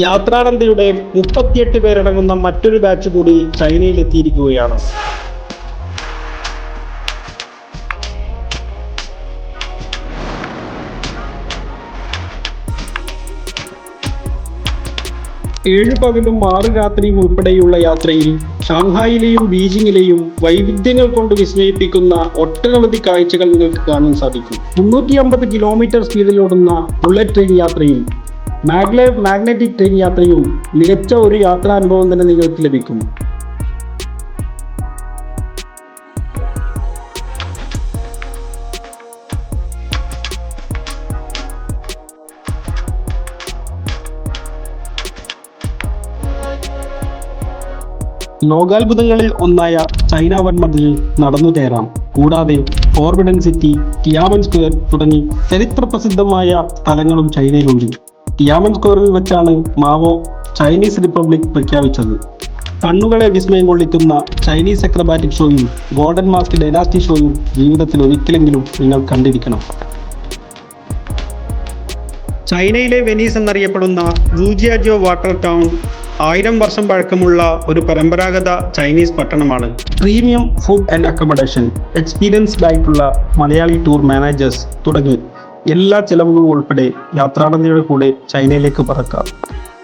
യാത്രാനന്ദയുടെ 38 പേരടങ്ങുന്ന മറ്റൊരു ബാച്ച് കൂടി ചൈനയിൽ എത്തിയിരിക്കുകയാണ്. ഏഴ് പകലും 6 രാത്രിയും ഉൾപ്പെടെയുള്ള യാത്രയിൽ ഷാങ്ഹായിലെയും ബീജിംഗിലെയും വൈവിധ്യങ്ങൾ കൊണ്ട് വിസ്മയിപ്പിക്കുന്ന ഒട്ടനവധി കാഴ്ചകൾ നിങ്ങൾക്ക് കാണാൻ സാധിക്കും. 350 കിലോമീറ്റർ സ്പീഡിലോടുന്ന ബുള്ളറ്റ് ട്രെയിൻ യാത്രയും മാഗ്നറ്റിക് ട്രെയിൻ യാത്രയും മികച്ച ഒരു യാത്രാനുഭവം തന്നെ നിങ്ങൾക്ക് ലഭിക്കും. ലോകാത്ഭുതങ്ങളിൽ ഒന്നായ ചൈന വൻമതിലിൽ നടന്നു കയറാം. കൂടാതെ ഫോർബിഡൻ സിറ്റി, ടിയാമൻ സ്ക്വയർ തുടങ്ങി ചരിത്ര പ്രസിദ്ധമായ സ്ഥലങ്ങളും ചൈനയിലുണ്ട്. ടിയാമൻ സ്ക്വയറിൽ വെച്ചാണ് മാവോ ചൈനീസ് റിപ്പബ്ലിക് പ്രഖ്യാപിച്ചത്. കണ്ണുകളെ വിസ്മയം കൊള്ളിക്കുന്ന ചൈനീസ് അക്രബാറ്റിക് ഷോയും ഗോൾഡൻ മാസ്ക് ഡൈനാസ്റ്റി ഷോയും ജീവിതത്തിൽ ഒരിക്കലെങ്കിലും നിങ്ങൾ കണ്ടിരിക്കണം. ചൈനയിലെ വെനീസ് എന്നറിയപ്പെടുന്ന സൂജിയാജിയോ വാട്ടർ ടൗൺ 1000 വർഷം പഴക്കമുള്ള ഒരു പരമ്പരാഗത ചൈനീസ് പട്ടണമാണ്. Premium food and accommodation, experienced ആയിട്ടുള്ള മലയാളി ടൂർ മാനേജേഴ്സ് തുടങ്ങി എല്ലാ ചെലവുകളും ഉൾപ്പെടെ യാത്രാനന്ദയുടെ കൂടെ ചൈനയിലേക്ക് പറക്കാം.